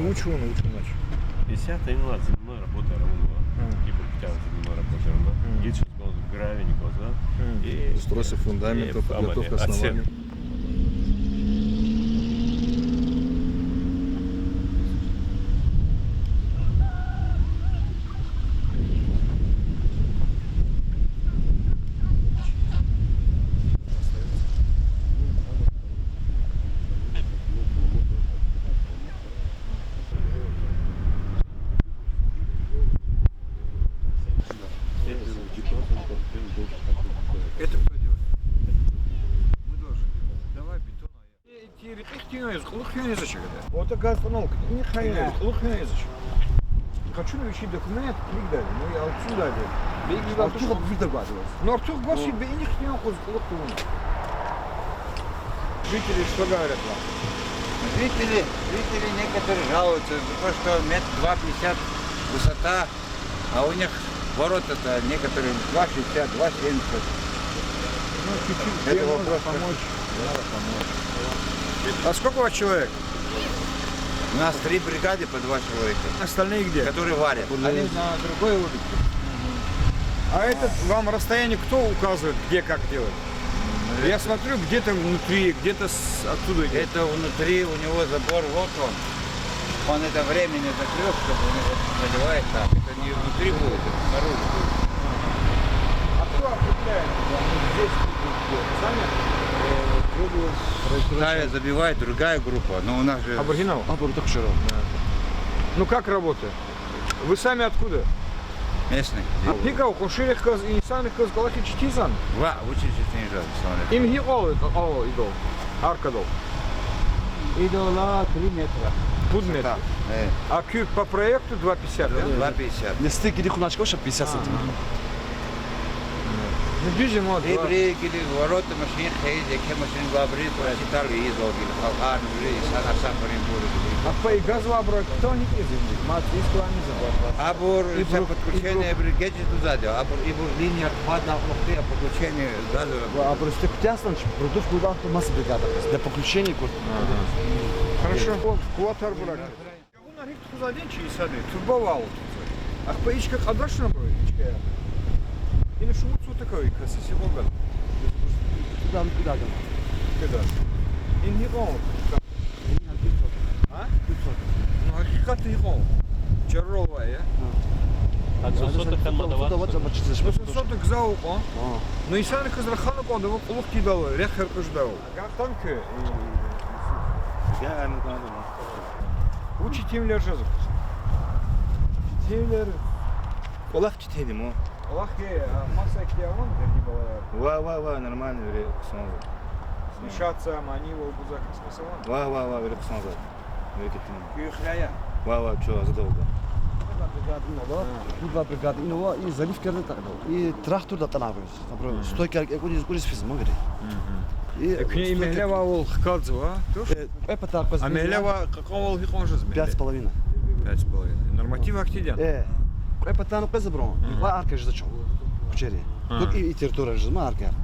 Научу, значит. 50-та именно земной работа равно. И пропитал земной работа равно. Есть гравий, никого, да? Устройство фундамента, подготовка основания. Это кто делает? Мы должны делать. Давай бетон. Вот это газостановка. Не хай, хочу научить документ, клик ну я отсюда дали. Артур выдавалось. Но Артур гости бы и них не около. Жители что говорят вам? Жители некоторые жалуются, потому что метр 2,50 высота, а у них ворота-то некоторые 2,60, 2,70. Ну, чуть-чуть. Это вопрос помочь. Надо помочь. А сколько у вас человек? У нас 3 бригады по 2 человека. Остальные где? Которые варят. Они на другой улице. А этот вам расстояние кто указывает, где как делать? Я смотрю, где-то внутри, где-то оттуда идет. Это внутри, у него забор, вот он. Он это временно закрыл, чтобы он его заливает так. Это не внутри будет, это снаружи будет. А кто определяет? Здесь сами? Ставят, забивает другая группа, но у нас же... Аборигинал? Ну как работает? Вы сами откуда? Местный. А пикал, куширих каз и сами каз галахи чтизан? Ва, училище не ждал, смотри. Им гиол идол, аркадол. Идола 3 метра. Пудметр. А кюб по проекту 2,50, да? 2,50. Не стык или куначка, 50 сантиметров. Недвижим вот. Ибри, или ворота машин, хейд, яке машин бабри, прочитал и излогил. Халхан, бри, сахарин буры. А по и газу абрак, кто не кизим? Матвейскую они забрали. Абур, за подключение бригеди туда дел. Абур, ибур, линия отпадна в лохты, а подключение газу. А просто птясtan, продукт куда то масса бригада. Для подключения Хорошо. Кулат арбрак. Onlar hiç tuzaden çiğ sade. Turba var. Ah по içke kadar şuna böyle içke. Yine şu mutlu takıyor kasisi olgan. Куда? Kadar. İn hiqon. Ha? Ну hakikati hiqon. Çarrova ya. Отсутствует Вот Mesela sotuk zavuk. Ну insan kızlar xanı qondi bu quluq kidalı. Rexer qıjdav. Gaqtan ki. Я не знаю. Учи темler жазып. Темler. Олах читейдим о. Allah ki masa ekleyen dergi balar. Ва, нормально, вери, кусмаза. Смешаться, они его бузак смысован. Ва, вери, кусмаза. Вери, кеттим. Күйхляя. Ва, чё, задолго. Тут 2 бригады, и заливка и трактор да танавыз. Например, стойка, кулис физм, говори. Кне имелева ол хкадзва. Так, А мелева какого ол хикон жазм? 5,5. 5,5. Норматив актиден. Епатану казабро. Ва арка же зачем? Вчера. Тут и территория же арка.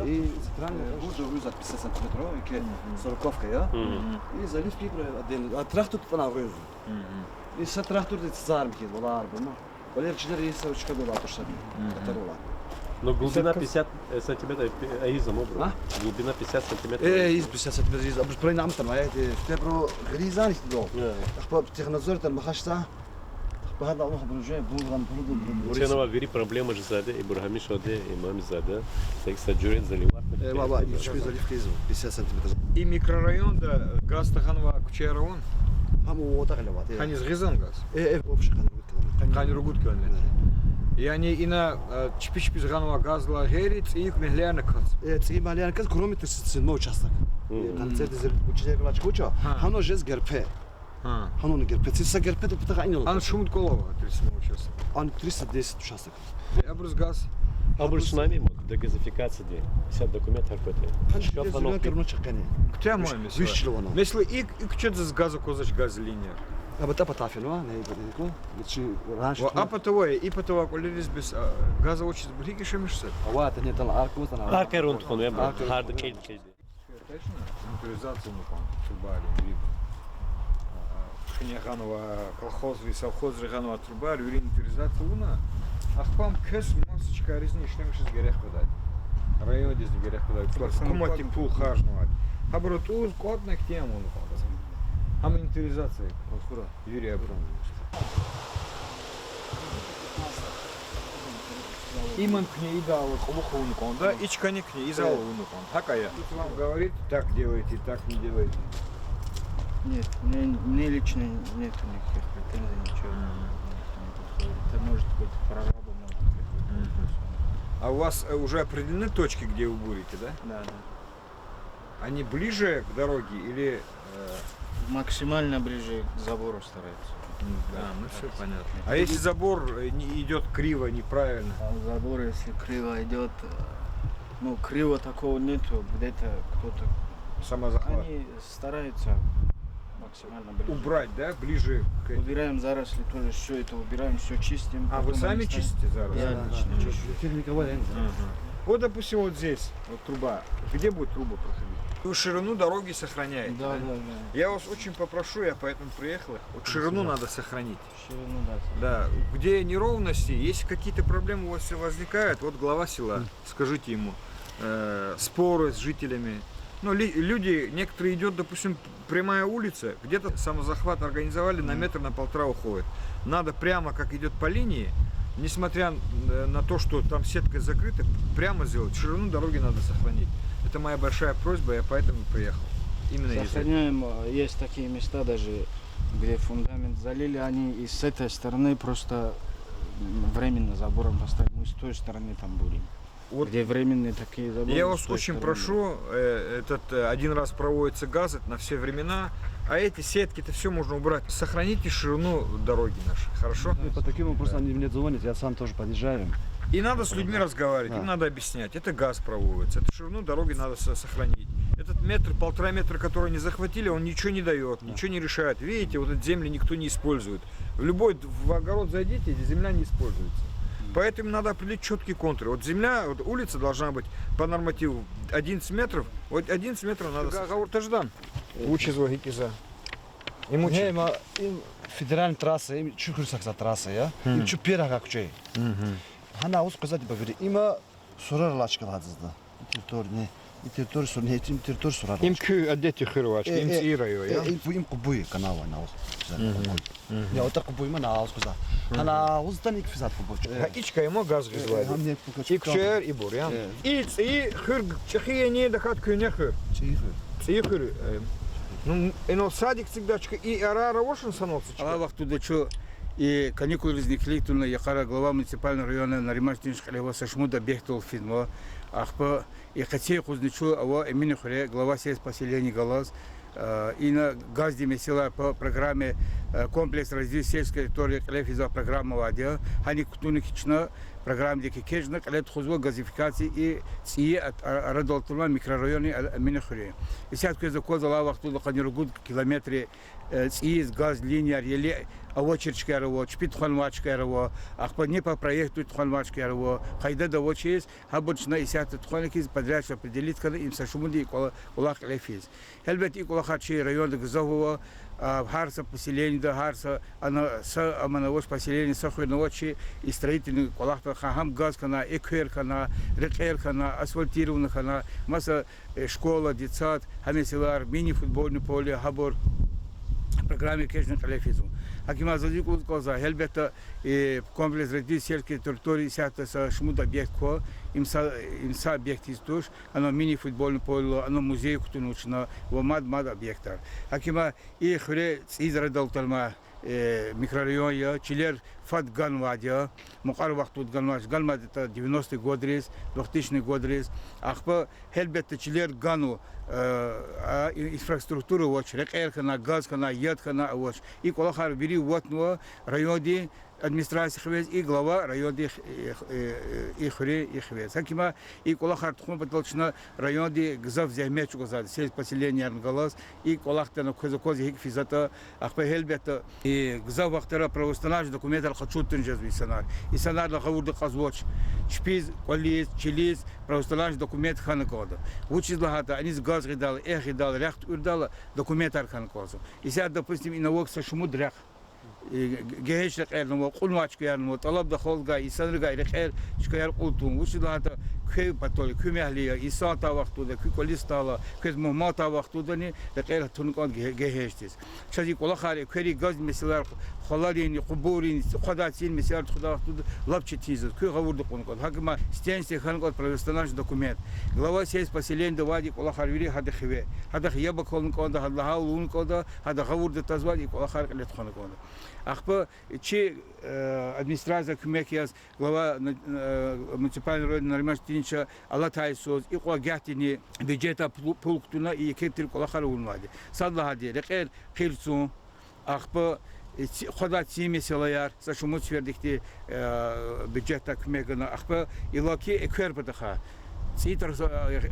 И центральный буду вызад 50 сантиметров, и 40-ка, я. И заливки отдельно. А трактор танавыз. И с трактор это зармки, доллар, бумага. Валерчилер есть очка доллар тоже. Но глубина 50 сантиметров, изом, А? Глубина 50 сантиметров. Из 50 сантиметров, а про нам там, а это про гризан их до. Ах, технадзор там махашта. Бахада Allah buraya buradan Ценова вери проблема же заде, и Бургами шоде, и мами заде. Так саджурен заливат. Баба, ничего заливка из 50 сантиметров. И микрорайонда газ таханва кучеравон. Хаму вот так леват. Хани сгизан газ. Вообще Хани ругут километр. И они и на чипи зганова газла герит, и их мегляна каз. Ци малиан каз кроме 37 участок. Концерт из учителя клачка уча. Хано жез герпе. Хано не герпе. Циса герпе то потаха инил. Ан шумут колова 37 участок. Ан 310 участок. Я брус газ. Абур с нами мод, дегазификация де. 50 документов хотели. Ханчи зелен керно чакани. Кто мой мисл? Вишчиловано. Мисли и что за газу козач газ линия. А вот это тафено, не ико. Лучше раньше. А потовое, и потово, коли без газа очень блики шемишься. А вот это не там арку, это на. Арка рунд хон, я хард кейд. Точно? Моторизация, ну, там, Субари, Вип. Хнеганова колхоз и совхоз Ганова труба, юрин интеризация уна. Ахпам кэс масочка резни шлемшиз герех подать. Район дез герех подать. Кумати пул хажнувать. Хаброт уз код на тему ну палдас. Ам интеризация. Охура. Юрий Абрам. Иман к ней дал хулуху ункон, да? Ичка не к ней изал ункон. Хакая. Тут вам говорит, так делайте, так не делайте. Нет, мне лично нет никаких претензий, ничего не подходит. Это может быть прораба, может быть. А у вас уже определены точки, где вы бурите, да? Да, да. Они ближе к дороге или... Максимально ближе к забору стараются. Да, ну все понятно. А если забор не идет криво, неправильно? А забор, если криво идет, ну криво такого нету, где-то кто-то... Самозахват. Они стараются максимально ближе. Убрать, да, ближе к этим? Убираем заросли тоже, все это убираем, все чистим. А вы потом сами они ставят. чистите заросли? Я лично чищу. Техника военная. Вот, допустим, вот здесь, вот труба. Где будет труба проходить? Вы ширину дороги сохраняете? Да, да, да. Я вас очень попрошу, я поэтому приехал. Вот ширину надо сохранить. Ширину, да. Да, где неровности, если какие-то проблемы у вас возникают, вот глава села, скажите ему, споры с жителями. Ну, люди, некоторые идет, допустим, прямая улица, где-то самозахват организовали, на метр, на полтора уходит. Надо прямо, как идет по линии, несмотря на то, что там сетка закрыта, прямо сделать. Ширину дороги надо сохранить. Это моя большая просьба, я поэтому приехал. Именно из-за этого. Сохраняем, есть такие места даже, где фундамент залили, они и с этой стороны просто временно забором поставили, мы с той стороны там будем. Вот Где временные такие заборы. я с вас той очень стороны. прошу, один раз проводится газ, это на все времена, а эти сетки, это все можно убрать. Сохраните ширину дороги нашей, хорошо? И по таким вопросам они мне звонят, я сам тоже подъезжаю. И надо с людьми разговаривать, Да. им надо объяснять. Это газ проводится, эту ширину дороги надо сохранить. Этот метр, полтора метра, который не захватили, он ничего не дает, ничего не решает. Видите, вот эти земли никто не использует. В огород зайдите, земля не используется. Поэтому надо определить четкие контуры. Вот земля, вот улица должна быть по нормативу 11 метров. Вот 11 метров надо... Гауртаждан. Учи звонить за. Им Не, им федеральная трасса, им чухрсак за трасса, я. Им чу пера как чей. Хана ус сказать бавери, има сурар лачка вазда. Территория, и территория сурне, им территория сурар. Им кü одети хырвачки, им цираю, я. Им кубуй канава на ус. Я вот так кубуй на ус сказал. Она ус да ник физат кубуй. Ичка ему газ вызывает. И кчер, и бур, я. И хыр, чехия не дохат кюня хыр. Цихыр. Ну, но садик всегда и арара ошен саноцу. Ала вақтуда чо и каникулы возникли, туна якара глава муниципального района Наримаштин Шхалева Сашмуда бехтол фидмо. Ахпа и хотел кузнечу, ава именно хуре глава сельского поселения Галаз. И на газде месила по программе комплекс развития сельской территории Клефиза программа вадя. Они кутунихична программа деки кежна клет хузва газификации и ци радолтула микрорайоны Минахуре. И сейчас когда козала вахту каниргуд километры ци газ линия рели авочерчка ярво чпит ханвачка ярво ахпа не по проекту ханвачка ярво хайда да вочес хабочна исят тхоники подряд определить когда им сашумуди кулак Клефиз. Хелбет и кулахачи район газового харса поселение да харса она са амановош поселение сахуновочи и строительный кулак хам газ кана эквер кана рекер кана асфальтированный кана масса школа детсад хамеселар мини футбольный поле хабор программе кешна Клефизу. Акима задикул коза хелбета и комплекс развития сельской территории сята са шмуда объект ко имса объект истуш оно мини футбольный поле оно музей кутунучна мад объектар. Акима и хре израдал талма микрорайон я чилер фат ганвадя мукар вахтут ганваш ганмад это 90-й год рез 2000-й год рез ахпа хелбет чилер гану инфраструктуру воч рекер кана газ кана яд кана воч и колахар бери вот но районе администрации хвез и глава района и хре и хвез. Хакима и колахар тхум потолчна районе гзав займеч гзад сельс поселение галас и колахтана козакоз хик физата ахпехелбета и гзав вахтера правоустанавливающий документ al-хачуттен жазви санар. И санар la хавурды казвоч шпиз колис чилис правоустанавливающий документ ханакода. Учиз лахата они с газ гидал гидал ряхт урдала документ арханкозу. И сейчас допустим и налог со шуму дрях جهش رقيل نمو قنواش كيان نمو طلب دخول جا إنسان رجع رقيل شكيان قلتون وش ده هذا كي بطل كي مهلية إنسان تا وقته ده كي كوليس تالا كي مهما تا وقته ده ني رقيل تونكان جهش تيس شادي كل خارج كي جاز مثلا خلالين قبورين خداتين مثلا خدا وقته لابش تيزد كي غورد قنقاد هكما ستينسي خانقاد правоустанавливающий документ глава сесть поселение давади كل خارج هذا خوي هذا خيابك خلنقاد هذا هاولون كذا هذا غورد تزوادي كل خارج اللي تخانقاد Ахпа чи администрация кумекияс глава муниципального района Наримаштинча Алатайсоз и қуагятини бюджета пулктуна и кетир колахар улмади. Садлагади рекер хирцу ахпа хода тими селаяр сашумут свердихти бюджета кумекана ахпа илаки эквер бадаха. Цитр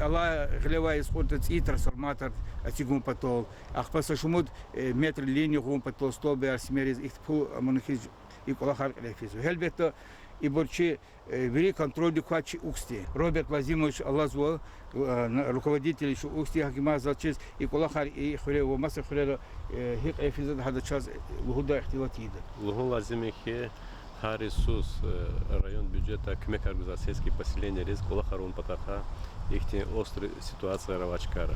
Алла глава исходит цитр сорматор атигум потол ахпаса шумуд метр линию гум потол стобе арсмерез их пу монахиз и колахар лефизу хелбето и борчи вери контроль дикачи уксти Роберт Владимирович Аллазво руководитель еще уксти хакима зачез и колахар и хрево маса хреро хик эфизад хада час лухуда ихтилатида луху лазимихе Харисус район бюджета кмек организацийский поселение рез колахарун патаха ихти острая ситуация равачкара.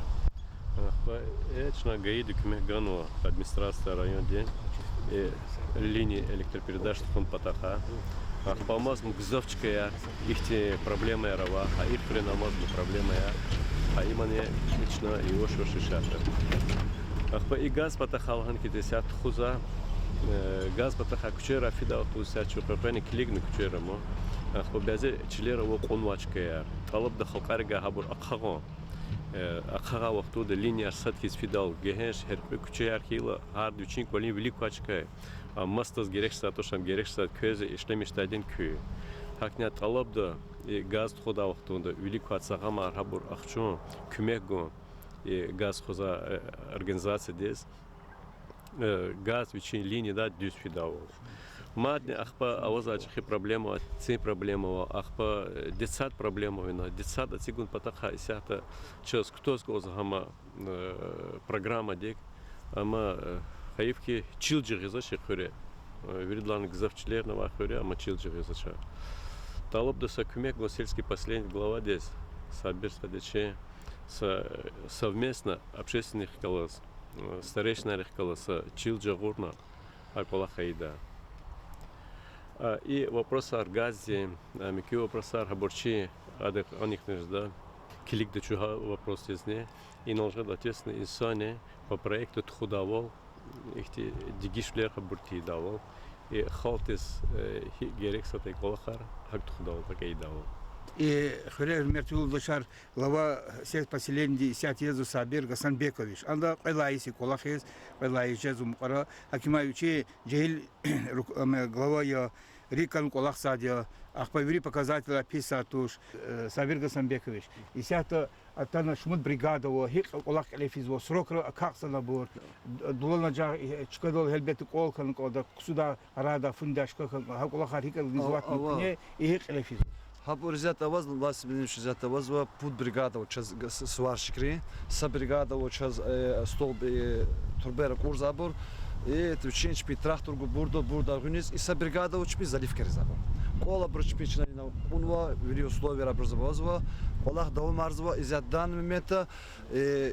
Эчна гаиды кмек гану администрация район день линии электропередач фон патаха. Ахпамаз мгзовчкая ихти проблема рава, а их принамаз проблема я, а имане эчна и ошо шишата. Ахпа и газ патаха лханки 10 хуза. Газ патаха кучера фида отуся чупепени клигну кучера мо ахпо бязе чилера во конвачкая талаб да халкарга хабур акхаго акхага вақту да линия садхис фидал гехеш херпе кучер хила хар дучин колин великвачка мастас герекса тошам герекса көзе ишлемиштадин күй хакня талаб да газ хода вақту да великвацага мар хабур ахчу күмего газ хоза организация дес газ вечерней линии да дюс фидал. Мадне ахпа авазачхи проблема, цей проблема, ахпа десят проблема вина, десят отсигун патаха исята час кто скоз гама программа дек, ама хаивки чилджи гизаши хуре, виридлан гзавчлер на вахуре, ама чилджи гизаша. Талоб да сакумек сельский последний глава дес, сабирство дече совместно общественных колос. Старейшина рехкаласа чилджа гурна аколахаида. И вопрос о газе, мики вопрос о хабурчи, адек аних нежда, килик до чуга вопрос из не, и налжа ответственно инсане по проекту тхудавол, их ти дигишлер хабурти давол, и халтис герекса тай колахар, хак тхудавол такой давол. И хрер мертвил дошар глава сеть поселений сят Езу Сабир Гасанбекович. Анда Элайси Колахес, Элайси Зумқара, Акимаючи Джейл глава я Рикан Колахсадия, Ахпавери показателя Писатуш, Сабир Гасанбекович. И сята Атана Шмут бригада, Хик Колах Элефизо, Срокра Акаксанабур, Дуланаджа Чкадол Хельбет Колкан, Ксуда Рада Фундашка, Хакулаха Хикал Визватне и Хик Элефизо. Хабур зят аваз, власть беднич зят аваз, ва пут бригада, вот час сварщикри, са бригада, вот час стол турбера курзабур, и тручинч пи трактор бурдо бурда гунис, и са бригада, вот чпи заливкер забур. Кола бручпична на унва, вери условия рабрзабазва, колах дау марзва, и зят дан момента,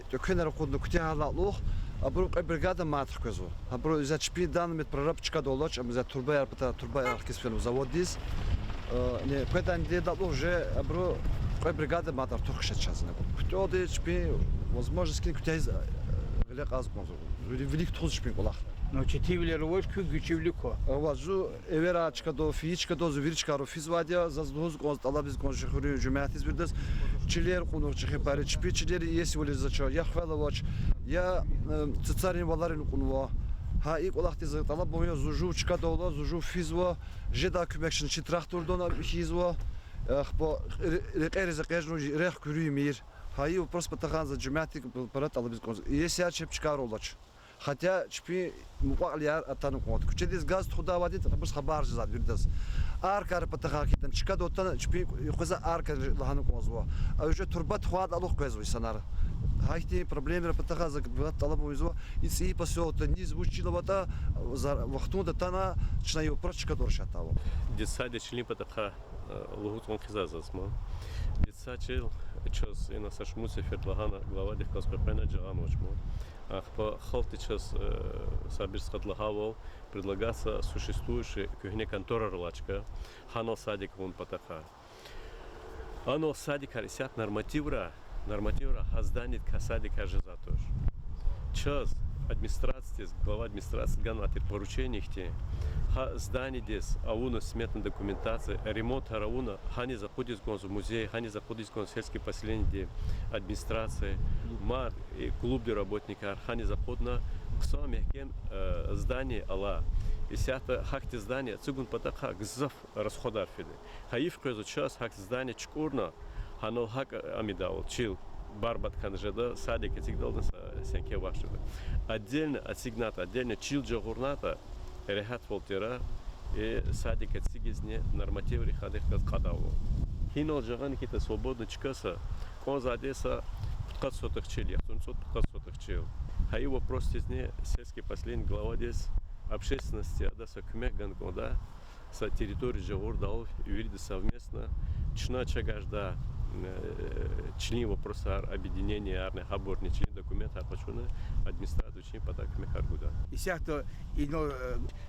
токенер ходно кутяла лох, а бригада матр козу. А зят чпи дан мет прорабчика долоч, а зят турбера пата турбера архисфен завод дис. Не, когда не дал уже, абро, какая бригада матер туркша час не был. Кто ты чпи, возможно, скин кутя из велик азмазу. Велик туз чпи колах. Но четивлер вошку гучевлико. Вазу евера чкадо фичкадо зверичка рофизвадя за дуз гоз талабиз конжихури жумятиз бирдес. Чилер кунур чхи пари чпи чилер есть воли зача. Я хвала воч. Я царин валарин кунва. Ha ilk olak dizi talab boyu zuju çıka dolu zuju fizvo jeda kümekşin çi traktordona hizvo bu rekerize kejnu reh kürüymir. Hayır просто потому что джематик парат алып biz если я чеп çıkar olaç. Хотя чпи муqaliyar atanı qot. Küçediz gaz xudavadi biz xabar jazad birdas. Arkar pataqakitan çıka dotan çpi qoza arkar lahanı qozvo. Уже turbat xwad aluq qozvo sanar. Hayти проблемы pataqaz talab oyzo. İsi pasyo ta niz buçilabata вахтунда тана чнаю прочка доршатаво. Детсаде член потаха лугут он хизазасма. Детсачил час и на сашмусе ферлагана глава дехкаспепена джаганочмо. Ах по халте час сабирскат лагаво предлагается существующая кухня контора рылачка хано садик вон потаха. Ано садик арисят нормативра хазданит касадик ажизатош. Час администрации, глава администрации ганатир поручений те, ха здание дес, ауна сметная документация, ремонт арауна, хани заходит в музей, хани заходит в сельские поселения администрации, мар и клуб де работника, хани заходна к самому здание Алла. И сята хакти здание, цигун потаха гзав расходар фиде. Хаив козу час хакти здание чкурна, хано хак амидал чил. Барбат канжеда садик этигдалда сенке вашеда. Отдельно отсигната, отдельно чилджа гурната рехат волтера и садик этсигизне норматив рехадых кадаво. Хинол жаган кита свободно чкаса, кон задеса 15 сотых чил, яхтун 15 сотых чил. Хаи вопрос тезне сельский последний глава здесь общественности адаса кумек гангода с территории Жагурдалов и виды совместно чна чагажда член вопроса объединения арных абортных член документа почуны администрацию член потак мехаргуда. И сяхто ино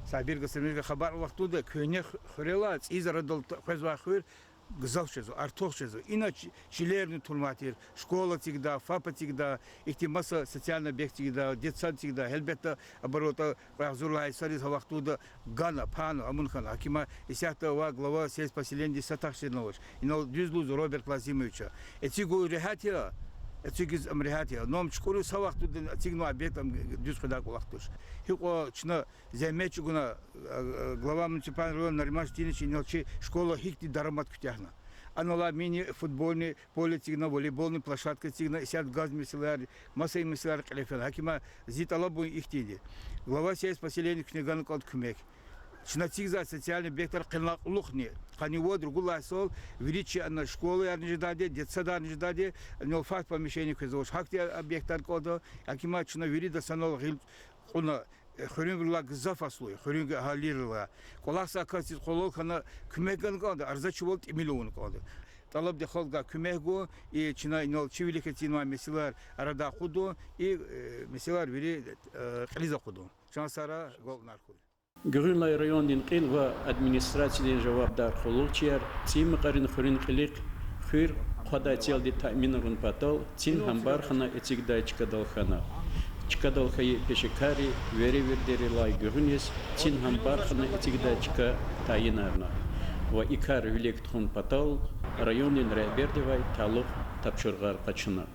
сабирга самирга хабар вахтуда көнех хрелац изарадал хвезвахыр гзалшезу артохшезу иначе чилерный турматир школа тигда фапа тигда ихтимаса социальный объект тигда детсад тигда хелбетта оборота разурлай сарис вахтуда гана пану амунхан акима и сяхто ва глава сельс поселения сатахшенович ино дюзлуз Роберт Лазимовича этигу рехатира этигиз амрехатира ном чкуру савахтуда тигну объектам дюз хода кулахтуш хико чна земечугуна глава муниципального района Наримаштинич иночи школа хикти дарамат кутяхна анола мини футбольный поле тигна волейбольный площадка тигна сяд газ месилар масса месилар калефен акима зиталабу ихтиди глава сельс поселения книган код кумек Чнатигза социальный бектор кылнак улухни. Каниво другула сол величие на школы арниждаде, детсада арниждаде, но факт помещения кызош. Хакти объектар кодо, акима чна вирида санол гил куна хөрүнгла гзафаслуй, хөрүнг халирла. Колакса касис колол кана күмеган кодо, арзачы болт миллион кодо. Талап дехолга күмегу и чина нол чивилике тинма месилар арада худу и месилар вири кылиза худу. Чансара гол наркуй. Грюнлай районын қил ва администрацияден жавабдар хулучияр, тим қарин хурин қилиқ, хур қодай телди таъминрун патал, тин хамбар хана этигдай чикадал хана. Чикадал хай пешекари, вери вердери лай грюнес, тин хамбар хана этигдай чика таинарна. Ва икар вилек тхун патал, районын райбердевай талуқ тапшырғар қачына.